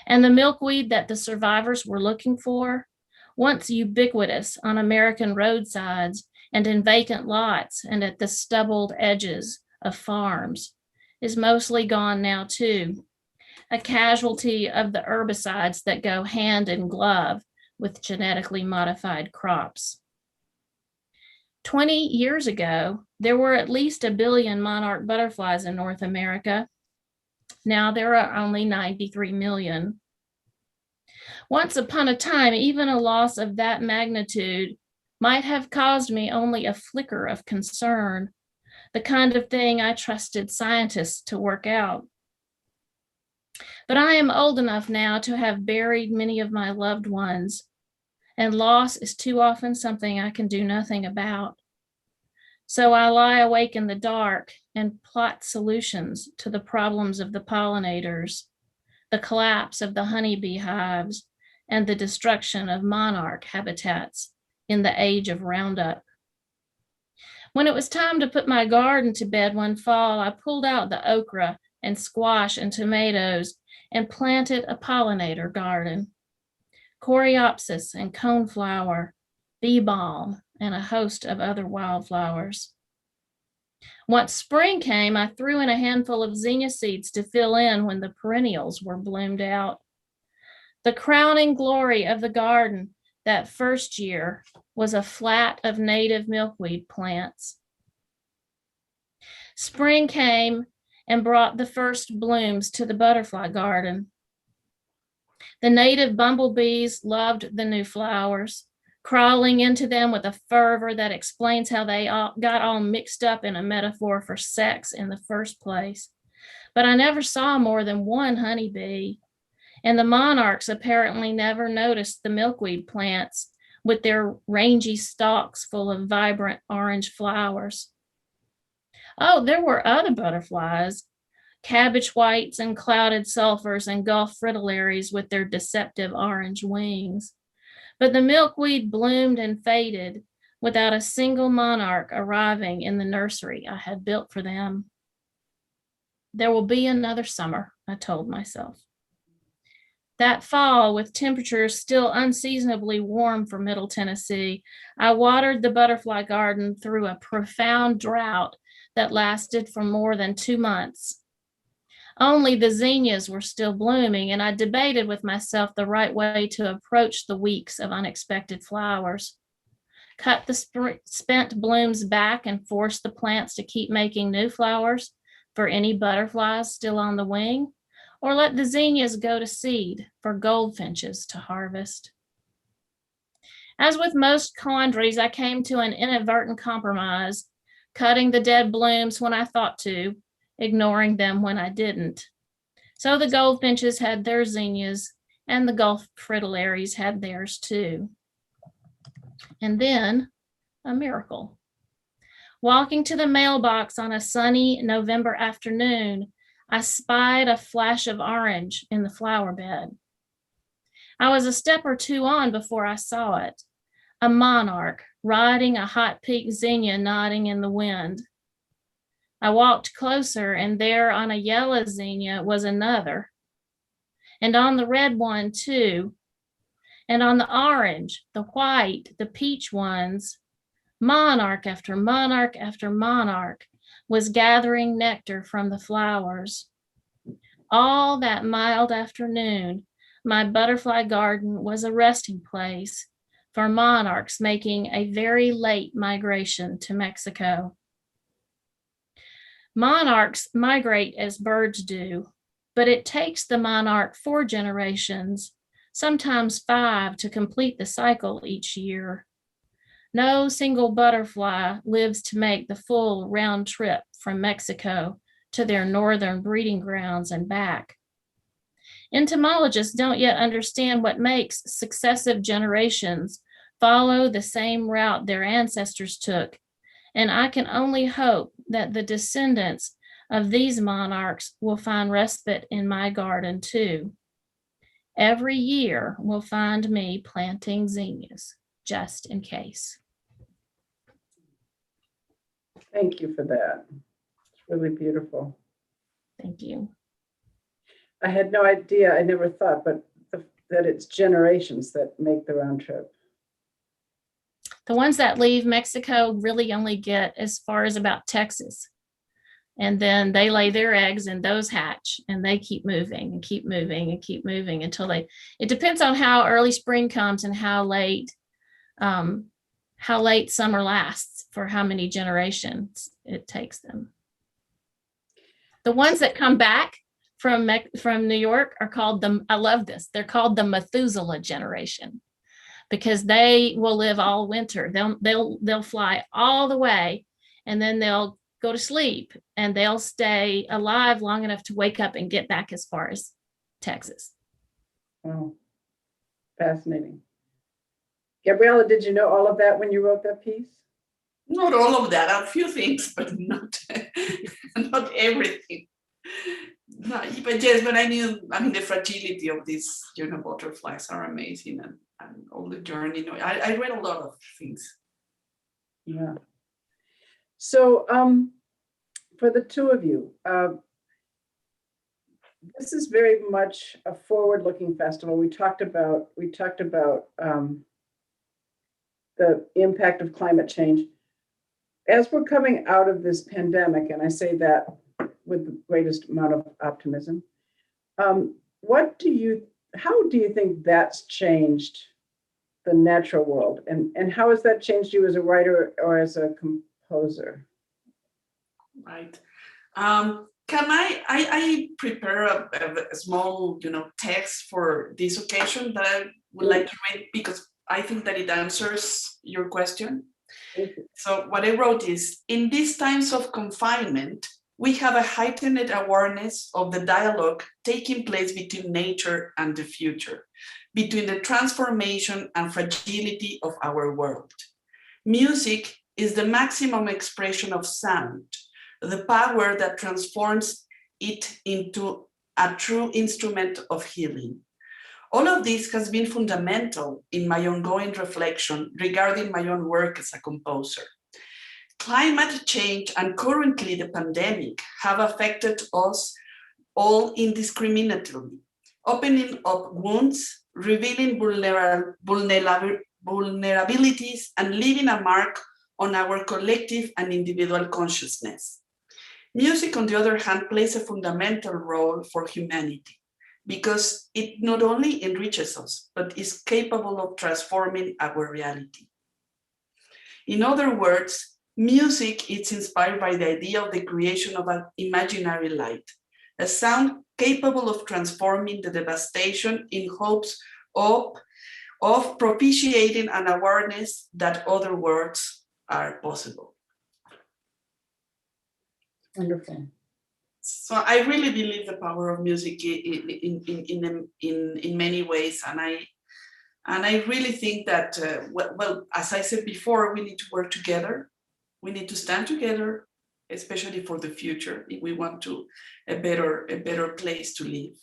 And the milkweed that the survivors were looking for, once ubiquitous on American roadsides and in vacant lots and at the stubbled edges of farms, is mostly gone now too, a casualty of the herbicides that go hand in glove with genetically modified crops. 20 years ago, there were at least 1 billion monarch butterflies in North America. Now there are only 93 million. Once upon a time, even a loss of that magnitude might have caused me only a flicker of concern, the kind of thing I trusted scientists to work out. But I am old enough now to have buried many of my loved ones, and loss is too often something I can do nothing about. So I lie awake in the dark and plot solutions to the problems of the pollinators, the collapse of the honeybee hives, and the destruction of monarch habitats in the age of Roundup. When it was time to put my garden to bed one fall, I pulled out the okra and squash and tomatoes and planted a pollinator garden. Coreopsis and coneflower, bee balm, and a host of other wildflowers. Once spring came, I threw in a handful of zinnia seeds to fill in when the perennials were bloomed out. The crowning glory of the garden that first year was a flat of native milkweed plants. Spring came and brought the first blooms to the butterfly garden. The native bumblebees loved the new flowers, crawling into them with a fervor that explains how they got all mixed up in a metaphor for sex in the first place. But I never saw more than one honeybee, and the monarchs apparently never noticed the milkweed plants with their rangy stalks full of vibrant orange flowers. Oh, there were other butterflies, cabbage whites and clouded sulfurs and Gulf fritillaries with their deceptive orange wings. But the milkweed bloomed and faded without a single monarch arriving in the nursery I had built for them. There will be another summer, I told myself. That fall, with temperatures still unseasonably warm for Middle Tennessee, I watered the butterfly garden through a profound drought that lasted for more than 2 months. Only the zinnias were still blooming, and I debated with myself the right way to approach the weeks of unexpected flowers. Cut the spent blooms back and force the plants to keep making new flowers for any butterflies still on the wing, or let the zinnias go to seed for goldfinches to harvest. As with most quandaries, I came to an inadvertent compromise, cutting the dead blooms when I thought to, ignoring them when I didn't. So the goldfinches had their zinnias, and the Gulf fritillaries had theirs too. And then a miracle. Walking to the mailbox on a sunny November afternoon, I spied a flash of orange in the flower bed. I was a step or two on before I saw it, a monarch riding a hot pink zinnia nodding in the wind. I walked closer, and there on a yellow zinnia was another, and on the red one too, and on the orange, the white, the peach ones, monarch after monarch after monarch was gathering nectar from the flowers. All that mild afternoon, my butterfly garden was a resting place for monarchs making a very late migration to Mexico. Monarchs migrate as birds do, but it takes the monarch 4 generations, sometimes 5, to complete the cycle each year. No single butterfly lives to make the full round trip from Mexico to their northern breeding grounds and back. Entomologists don't yet understand what makes successive generations follow the same route their ancestors took, and I can only hope that the descendants of these monarchs will find respite in my garden too. Every year will find me planting zinnias, just in case. Thank you for that. It's really beautiful. Thank you. I had no idea, I never thought, but that it's generations that make the round trip. The ones that leave Mexico really only get as far as about Texas. And then they lay their eggs and those hatch, and they keep moving and keep moving and keep moving until it depends on how early spring comes and how late summer lasts, for how many generations it takes them. The ones that come back from New York are called I love this, they're called the Methuselah generation, because they will live all winter. They'll fly all the way, and then they'll go to sleep, and they'll stay alive long enough to wake up and get back as far as Texas. Wow, fascinating. Gabriela, did you know all of that when you wrote that piece? Not all of that, a few things, but not everything. No, but yes, but I mean, the fragility of these, butterflies are amazing, and all the journey. I read a lot of things. Yeah. So for the two of you, this is very much a forward-looking festival. We talked about the impact of climate change. As we're coming out of this pandemic, and I say that with the greatest amount of optimism, how do you think that's changed the natural world, and how has that changed you as a writer or as a composer? Right. Can I prepare a small, text for this occasion that I would like to read, because I think that it answers your question. So what I wrote is, in these times of confinement, we have a heightened awareness of the dialogue taking place between nature and the future, between the transformation and fragility of our world. Music is the maximum expression of sound, the power that transforms it into a true instrument of healing. All of this has been fundamental in my ongoing reflection regarding my own work as a composer. Climate change and currently the pandemic have affected us all indiscriminately, opening up wounds, revealing vulnerabilities, and leaving a mark on our collective and individual consciousness. Music, on the other hand, plays a fundamental role for humanity, because it not only enriches us, but is capable of transforming our reality. In other words, music is inspired by the idea of the creation of an imaginary light, a sound capable of transforming the devastation in hopes of propitiating an awareness that other worlds are possible. Wonderful. So I really believe the power of music in many ways, and I really think that well, as I said before, we need to work together. We need to stand together, especially for the future, if we want a better place to live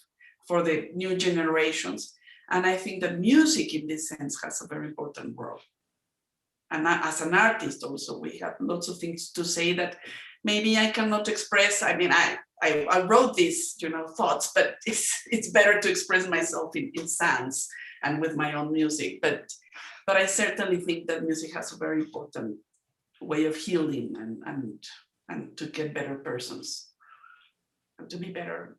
for the new generations. And I think that music, in this sense, has a very important role. And as an artist, also, we have lots of things to say that maybe I cannot express. I mean, I wrote these, thoughts, but it's better to express myself in sounds and with my own music. But I certainly think that music has a very important way of healing and to get better persons and to be better.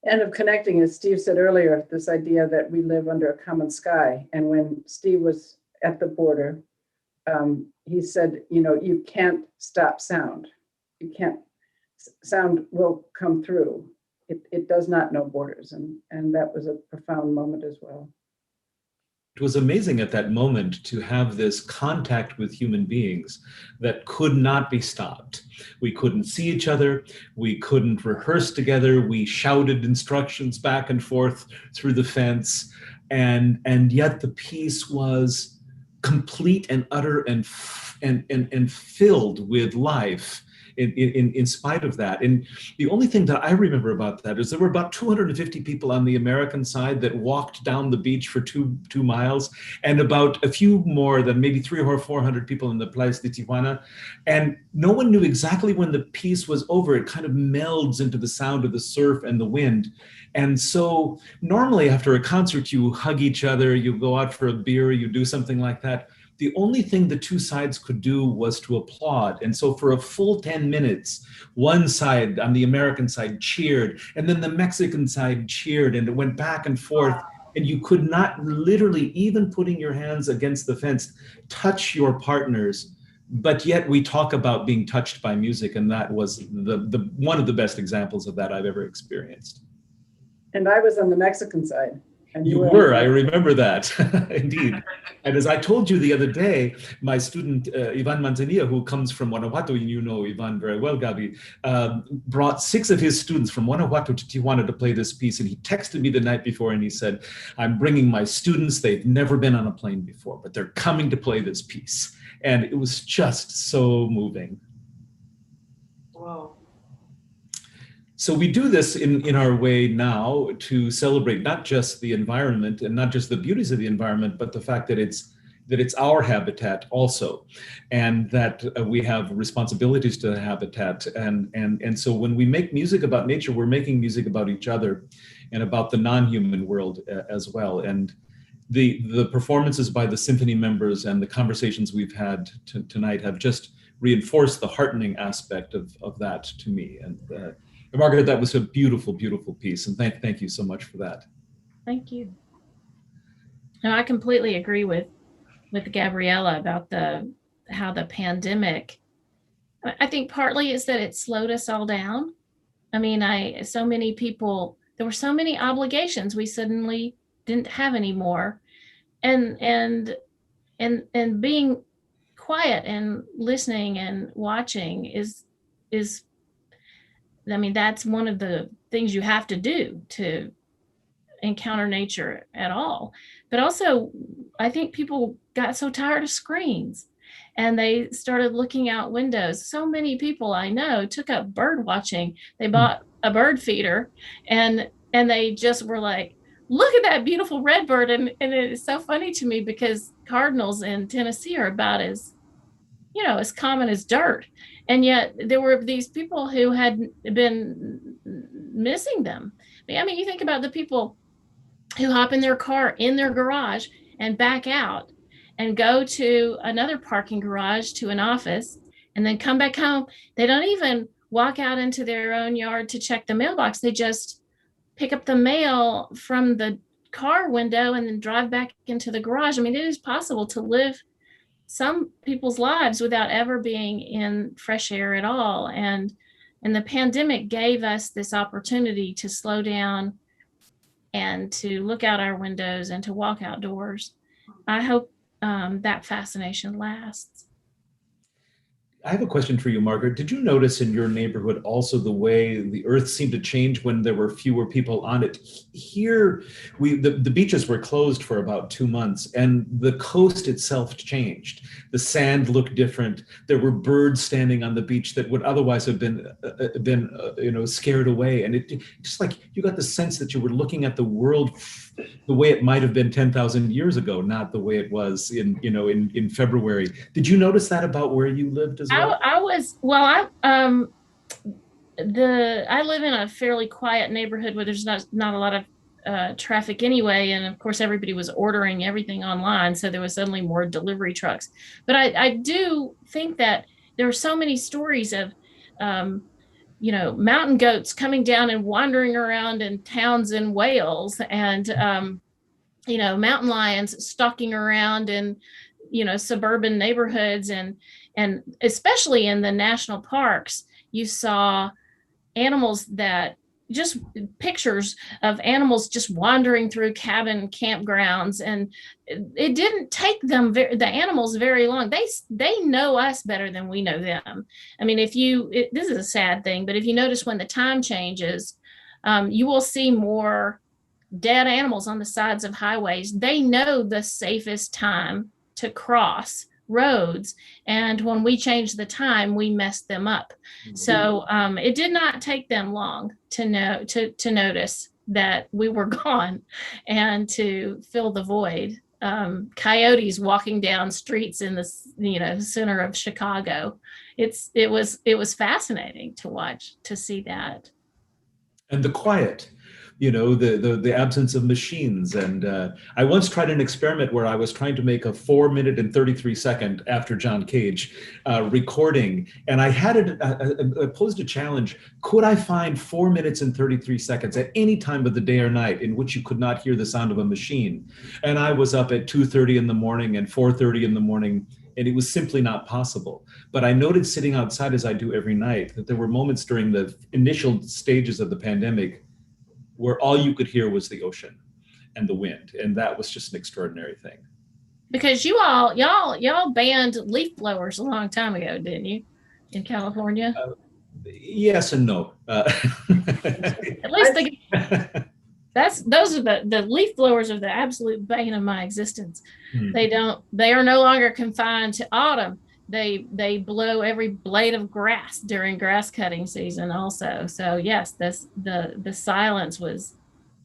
And of connecting, as Steve said earlier, this idea that we live under a common sky. And when Steve was at the border, he said, you can't stop sound. You can't, sound will come through. It does not know borders. And that was a profound moment as well. it was amazing at that moment to have this contact with human beings that could not be stopped. We couldn't see each other. We couldn't rehearse together. We shouted instructions back and forth through the fence. And yet the piece was complete and utter and filled with life in spite of that. And the only thing that I remember about that is there were about 250 people on the American side that walked down the beach for two miles, and about a few more than maybe 300 or 400 people in the Place de Tijuana. And no one knew exactly when the piece was over. It kind of melds into the sound of the surf and the wind. And so normally after a concert, you hug each other, you go out for a beer, you do something like that. The only thing the two sides could do was to applaud. And so for a full 10 minutes, one side on the American side cheered, and then the Mexican side cheered, and it went back and forth. And you could not literally, even putting your hands against the fence, touch your partners. But yet we talk about being touched by music, and that was the one of the best examples of that I've ever experienced. And I was on the Mexican side. And you were, I remember that, indeed. And as I told you the other day, my student, Ivan Manzanilla, who comes from Guanajuato, and you know Ivan very well, Gabi, brought 6 of his students from Guanajuato to Tijuana to play this piece. And he texted me the night before and he said, I'm bringing my students. They've never been on a plane before, but they're coming to play this piece. And it was just so moving. Wow. So we do this in our way now to celebrate not just the environment and not just the beauties of the environment, but the fact that it's our habitat also, and that we have responsibilities to the habitat. And so when we make music about nature, we're making music about each other and about the non-human world as well. And the performances by the symphony members and the conversations we've had tonight have just reinforced the heartening aspect of that to me. And Margaret, that was a beautiful, beautiful piece. And thank you so much for that. Thank you. No, I completely agree with Gabriela about how the pandemic, I think partly is that it slowed us all down. I mean, so many people, there were so many obligations we suddenly didn't have anymore. And being quiet and listening and watching is I mean, that's one of the things you have to do to encounter nature at all. But also, I think people got so tired of screens and they started looking out windows. So many people I know took up bird watching. They bought a bird feeder and they just were like, look at that beautiful red bird. And it is so funny to me because cardinals in Tennessee are about as common as dirt. And yet there were these people who had been missing them. I mean, you think about the people who hop in their car in their garage and back out and go to another parking garage to an office and then come back home. They don't even walk out into their own yard to check the mailbox. They just pick up the mail from the car window and then drive back into the garage. I mean, it is possible to live some people's lives without ever being in fresh air at all. And the pandemic gave us this opportunity to slow down and to look out our windows and to walk outdoors. I hope that fascination lasts. I have a question for you, Margaret. Did you notice in your neighborhood also the way the earth seemed to change when there were fewer people on it? Here, the beaches were closed for about 2 months and the coast itself changed. The sand looked different. There were birds standing on the beach that would otherwise have been scared away. And it just like you got the sense that you were looking at the world the way it might have been 10,000 years ago, not the way it was in February. Did you notice that about where you lived as well? I live in a fairly quiet neighborhood where there's not a lot of traffic anyway. And of course, everybody was ordering everything online. So there was suddenly more delivery trucks. But I do think that there were so many stories of, mountain goats coming down and wandering around in towns in Wales and, mountain lions stalking around in, suburban neighborhoods and especially in the national parks, you saw animals that just pictures of animals just wandering through cabin campgrounds, and it didn't take them the animals very long. They know us better than we know them. I mean, this is a sad thing, but if you notice when the time changes, you will see more dead animals on the sides of highways. They know the safest time to cross roads, and when we change the time, we mess them up. So it did not take them long to notice that we were gone and to fill the void. Coyotes walking down streets in the center of Chicago. It was fascinating to watch, to see that. And the quiet, the absence of machines. And I once tried an experiment where I was trying to make a 4-minute and 33-second, after John Cage, recording. And I had posed a challenge. Could I find 4 minutes and 33 seconds at any time of the day or night in which you could not hear the sound of a machine? And I was up at 2:30 in the morning and 4:30 in the morning, and it was simply not possible. But I noted, sitting outside as I do every night, that there were moments during the initial stages of the pandemic where all you could hear was the ocean and the wind. And that was just an extraordinary thing. Because y'all banned leaf blowers a long time ago, didn't you, in California? Yes and no. At least those are the leaf blowers are the absolute bane of my existence. They are no longer confined to autumn. They blow every blade of grass during grass cutting season also. So yes, the silence was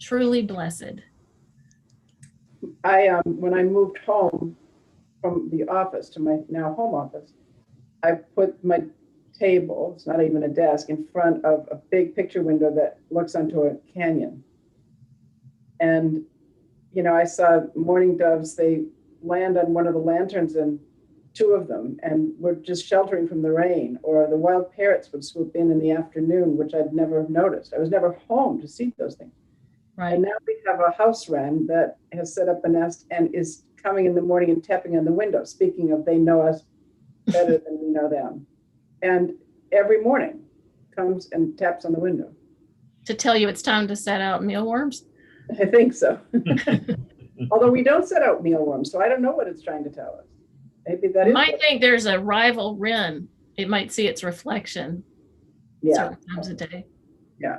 truly blessed. When I moved home from the office to my now home office, I put my table, it's not even a desk, in front of a big picture window that looks onto a canyon. And, I saw mourning doves. They land on one of the lanterns, and 2 of them, and were just sheltering from the rain. Or the wild parrots would swoop in the afternoon, which I'd never noticed. I was never home to see those things. Right. And now we have a house wren that has set up a nest and is coming in the morning and tapping on the window. Speaking of, they know us better than we know them. And every morning comes and taps on the window. To tell you it's time to set out mealworms? I think so. Although we don't set out mealworms, so I don't know what it's trying to tell us. Maybe that is. Might think there's a rival wren. It might see its reflection certain times a day. Yeah.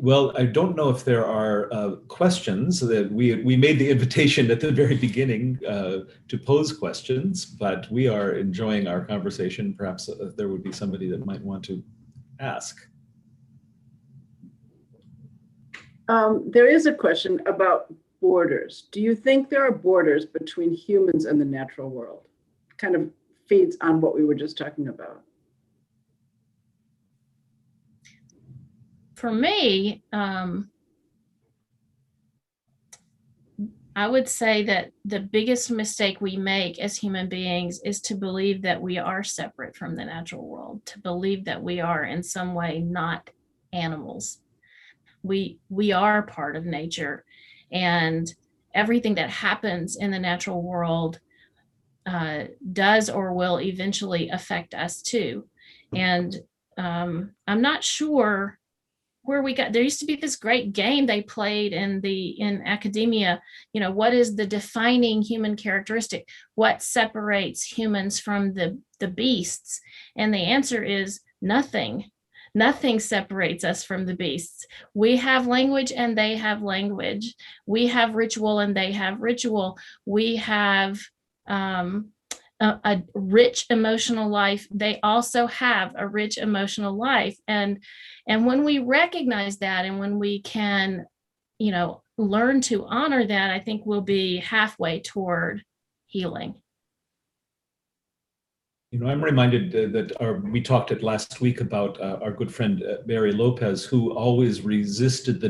Well, I don't know if there are questions. That we made the invitation at the very beginning to pose questions, but we are enjoying our conversation. Perhaps there would be somebody that might want to ask. There is a question about borders. Do you think there are borders between humans and the natural world? Kind of feeds on what we were just talking about. For me, I would say that the biggest mistake we make as human beings is to believe that we are separate from the natural world, to believe that we are in some way not animals. We are part of nature, and everything that happens in the natural world does or will eventually affect us too. And I'm not sure where we got, there used to be this great game they played in academia, what is the defining human characteristic? What separates humans from the beasts? And the answer is nothing. Nothing separates us from the beasts. We have language and they have language. We have ritual and they have ritual. We have a rich emotional life. They also have a rich emotional life. And when we recognize that, and when we can, learn to honor that, I think we'll be halfway toward healing. I'm reminded that we talked at last week about our good friend Barry Lopez, who always resisted the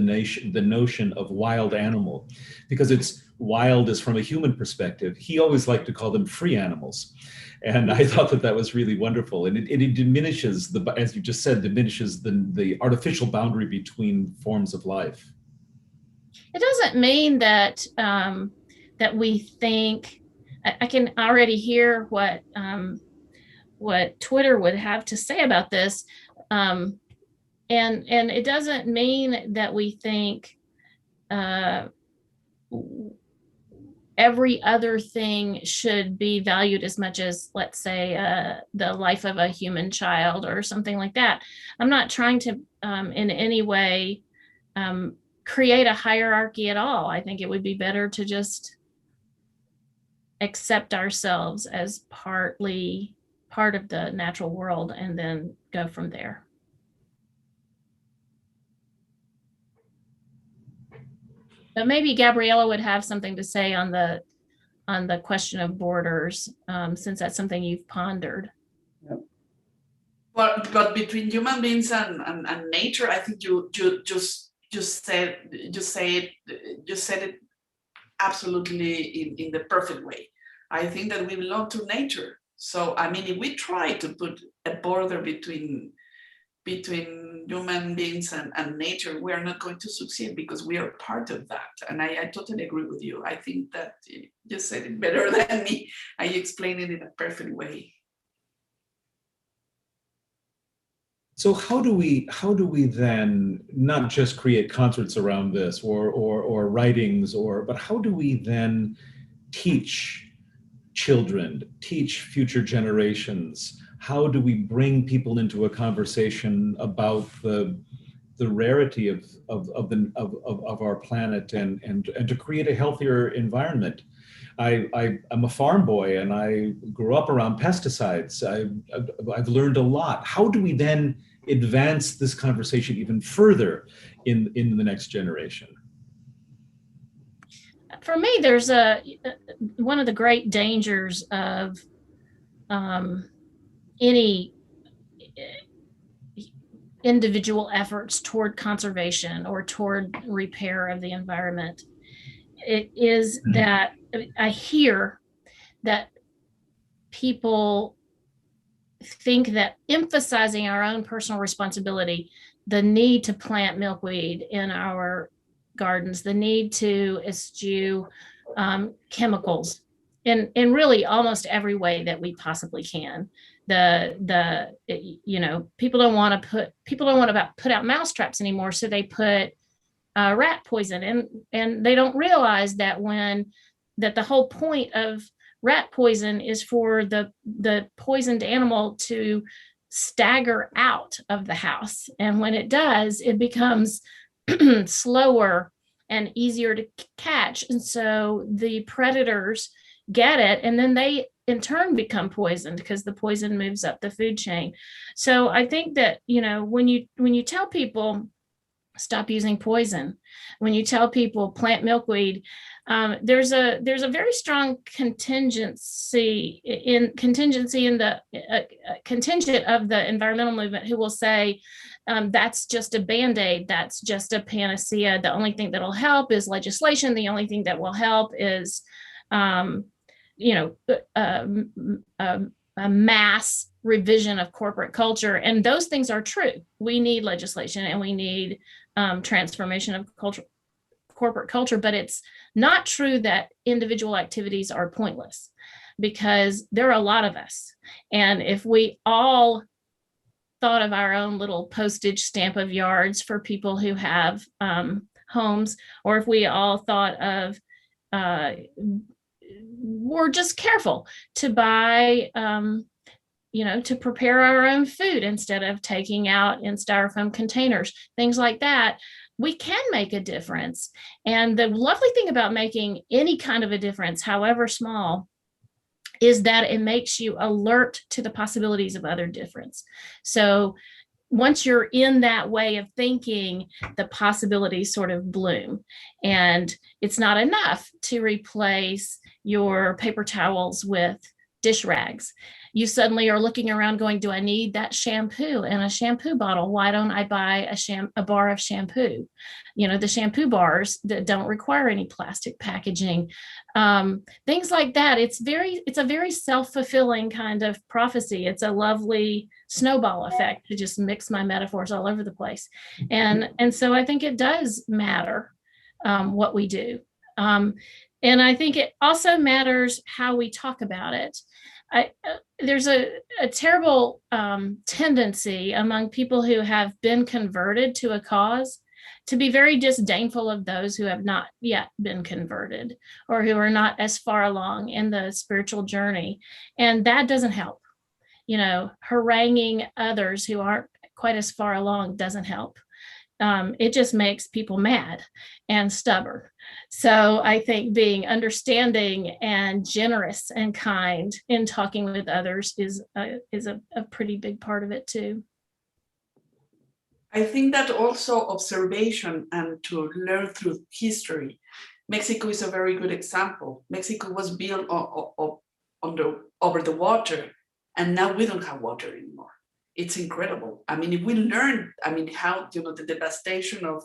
notion of wild animal, because it's wild is from a human perspective. He always liked to call them free animals. And I thought that was really wonderful. And it diminishes, as you just said, the artificial boundary between forms of life. It doesn't mean that that we think, I can already hear what what Twitter would have to say about this. And it doesn't mean that we think every other thing should be valued as much as, let's say, the life of a human child or something like that. I'm not trying to in any way create a hierarchy at all. I think it would be better to just accept ourselves as part of the natural world and then go from there. But maybe Gabriela would have something to say on the question of borders, since that's something you've pondered. But between human beings and nature, I think you just said it absolutely in the perfect way. I think that we belong to nature. So I mean, if we try to put a border between human beings and nature, we are not going to succeed, because we are part of that. And I totally agree with you. I think that you said it better than me. I explained it in a perfect way. So how do we then not just create concerts around this or writings, but how do we then teach children, teach future generations? How do we bring people into a conversation about the rarity of our planet and to create a healthier environment? I'm a farm boy and I grew up around pesticides. I've learned a lot. How do we then advance this conversation even further in the next generation? For me, there's one of the great dangers of any individual efforts toward conservation or toward repair of the environment. It is that I hear that people think that emphasizing our own personal responsibility, the need to plant milkweed in our gardens, the need to eschew chemicals in really almost every way that we possibly can. People don't want to put out mousetraps anymore, so they put rat poison, and they don't realize that the whole point of rat poison is for the poisoned animal to stagger out of the house, and when it does, it becomes slower and easier to catch, and so the predators get it, and then they in turn become poisoned because the poison moves up the food chain. So I think that when you tell people stop using poison, when you tell people plant milkweed, there's a very strong contingency in the contingent of the environmental movement who will say that's just a band-aid, that's just a panacea. The only thing that'll help is legislation. The only thing that will help is a mass revision of corporate culture, and those things are true. We need legislation and we need transformation of corporate culture, but it's not true that individual activities are pointless, because there are a lot of us, and if we all thought of our own little postage stamp of yards for people who have homes, or if we all thought of we're just careful to buy to prepare our own food instead of taking out in styrofoam containers, things like that, we can make a difference. And the lovely thing about making any kind of a difference, however small, is that it makes you alert to the possibilities of other difference. So once you're in that way of thinking, the possibilities sort of bloom. And it's not enough to replace your paper towels with dish rags. You suddenly are looking around going, do I need that shampoo in a shampoo bottle? Why don't I buy a bar of shampoo? The shampoo bars that don't require any plastic packaging, things like that. It's a very self-fulfilling kind of prophecy. It's a lovely snowball effect, to just mix my metaphors all over the place. And so I think it does matter what we do. And I think it also matters how we talk about it. there's a terrible tendency among people who have been converted to a cause to be very disdainful of those who have not yet been converted or who are not as far along in the spiritual journey. And that doesn't help. Haranguing others who aren't quite as far along doesn't help. It just makes people mad and stubborn. So I think being understanding and generous and kind in talking with others is a pretty big part of it too. I think that also observation and to learn through history. Mexico is a very good example. Mexico was built over the water, and now we don't have water anymore. It's incredible. I mean, if we learn, how, the devastation of,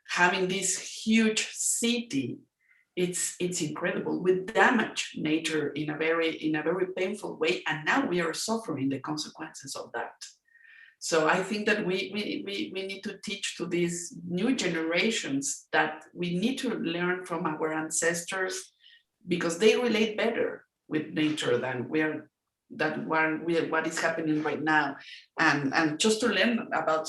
having this huge city, it's incredible. We damage nature in a very painful way, and now we are suffering the consequences of that. So I think that we need to teach to these new generations that we need to learn from our ancestors, because they relate better with nature than what is happening right now, and just to learn about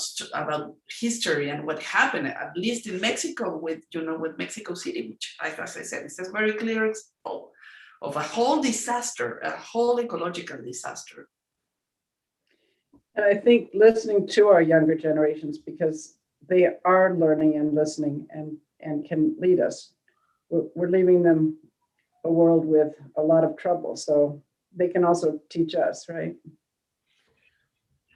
history and what happened, at least in Mexico, with Mexico City, which, as I said, is a very clear example of a whole disaster, a whole ecological disaster. And I think listening to our younger generations, because they are learning and listening and can lead us, we're leaving them a world with a lot of trouble. So they can also teach us, right?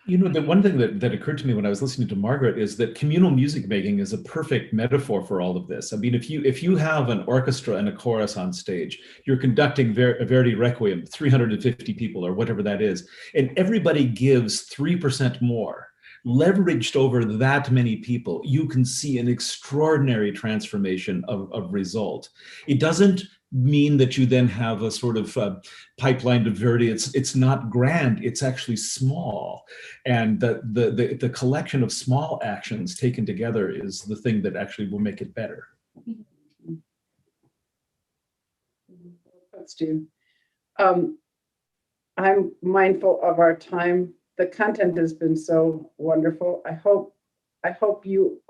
The one thing that occurred to me when I was listening to Margaret is that communal music making is a perfect metaphor for all of this. I mean, if you have an orchestra and a chorus on stage, you're conducting a Verdi Requiem, 350 people or whatever that is, and everybody gives 3% more. Leveraged over that many people, you can see an extraordinary transformation of result. It doesn't mean that you then have a sort of pipeline to Verdi. It's not grand, it's actually small. And the collection of small actions taken together is the thing that actually will make it better. Thanks, Steve. I'm mindful of our time. The content has been so wonderful. I hope you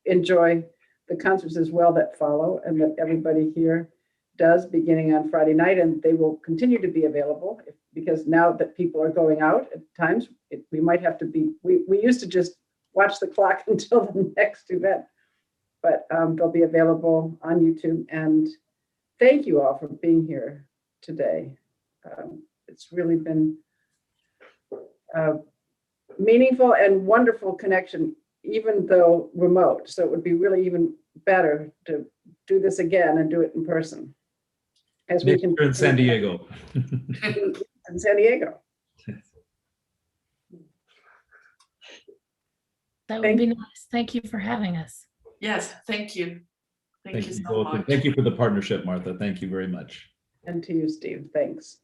enjoy the concerts as well that follow, and that everybody here does, beginning on Friday night, and they will continue to be available because now that people are going out at times, we might have to be, we used to just watch the clock until the next event, but they'll be available on YouTube. And thank you all for being here today. It's really been meaningful and wonderful connection, even though remote. So it would be really even better to do this again and do it in person. As we can in San Diego. In San Diego. That would be nice. Thank you for having us. Yes, thank you. Thank you so much. Thank you for the partnership, Martha. Thank you very much. And to you, Steve. Thanks.